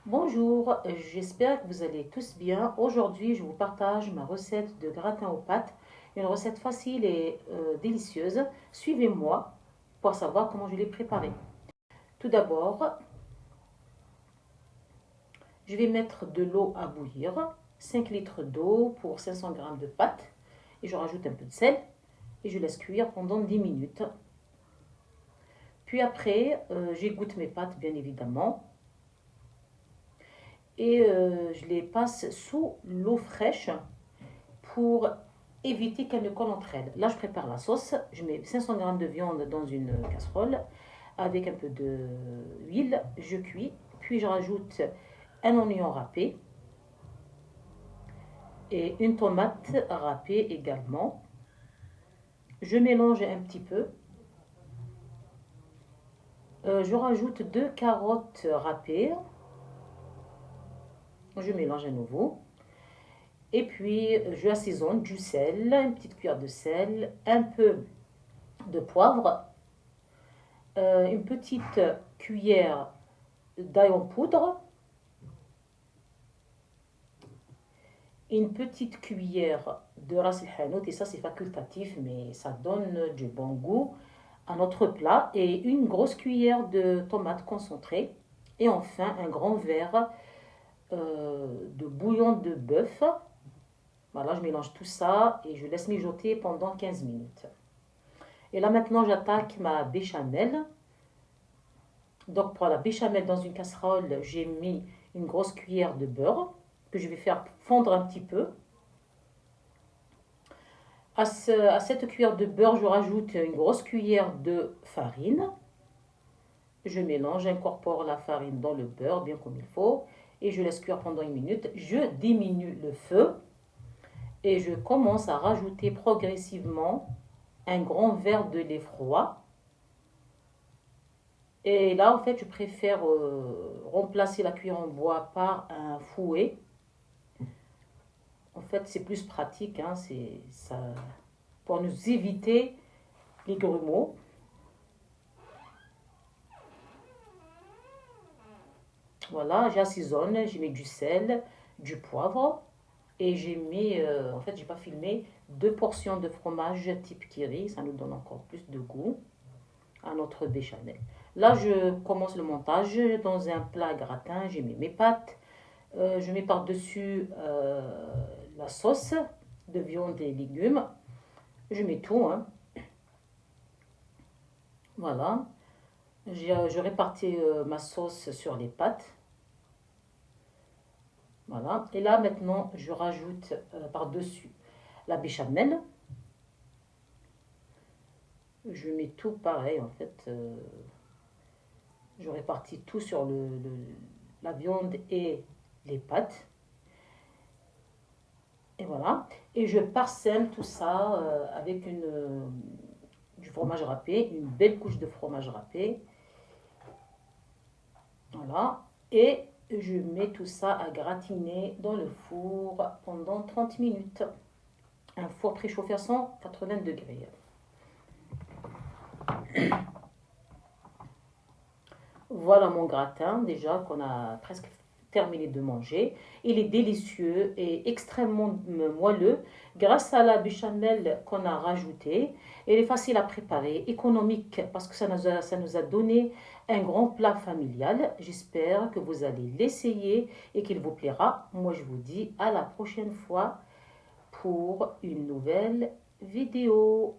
Bonjour, j'espère que vous allez tous bien. Aujourd'hui, je vous partage ma recette de gratin aux pâtes, une recette facile et délicieuse. Suivez-moi pour savoir comment je l'ai préparée. Tout d'abord, je vais mettre de l'eau à bouillir, 5 litres d'eau pour 500 g de pâtes, et je rajoute un peu de sel et je laisse cuire pendant 10 minutes. Puis après, j'égoutte mes pâtes bien évidemment et je les passe sous l'eau fraîche pour éviter qu'elles ne collent entre elles. Là, je prépare la sauce. Je mets 500 g de viande dans une casserole avec un peu d'huile. Je cuis. Puis, je rajoute un oignon râpé et une tomate râpée également. Je mélange un petit peu. Je rajoute 2 carottes râpées. Je mélange à nouveau. Et puis, je assaisonne du sel, une petite cuillère de sel, un peu de poivre, une petite cuillère d'ail en poudre, une petite cuillère de ras el hanout, et ça c'est facultatif, mais ça donne du bon goût à notre plat, et une grosse cuillère de tomates concentrées, et enfin un grand verre de bouillon de bœuf. Voilà, je mélange tout ça et je laisse mijoter pendant 15 minutes. Et là maintenant j'attaque ma béchamel. Donc pour la béchamel dans une casserole, j'ai mis une grosse cuillère de beurre que je vais faire fondre un petit peu. À cette cuillère de beurre, je rajoute une grosse cuillère de farine. Je mélange, j'incorpore la farine dans le beurre bien comme il faut et je laisse cuire pendant 1 minute. Je diminue le feu et je commence à rajouter progressivement un grand verre de lait froid. Et là, en fait, je préfère remplacer la cuillère en bois par un fouet. En fait, c'est plus pratique, hein, c'est ça, pour nous éviter les grumeaux. Voilà, j'assaisonne, j'ai mis du sel, du poivre et j'ai mis, en fait, j'ai pas filmé, 2 portions de fromage type Kiri, ça nous donne encore plus de goût à notre béchamel. Là, je commence le montage dans un plat gratin, j'ai mis mes pâtes, je mets par-dessus la sauce de viande et légumes, je mets tout, hein. Voilà, je répartis ma sauce sur les pâtes. Voilà. Et là, maintenant, je rajoute par-dessus la béchamel. Je mets tout pareil, en fait. Je répartis tout sur la viande et les pâtes. Et voilà. Et je parsème tout ça avec du fromage râpé, une belle couche de fromage râpé. Voilà. Et je mets tout ça à gratiner dans le four pendant 30 minutes. Un four préchauffé à 180 degrés. Voilà mon gratin déjà qu'on a presque terminé de manger. Il est délicieux et extrêmement moelleux grâce à la béchamel qu'on a rajoutée. Il est facile à préparer, économique parce que ça nous a donné un grand plat familial. J'espère que vous allez l'essayer et qu'il vous plaira. Moi je vous dis à la prochaine fois pour une nouvelle vidéo.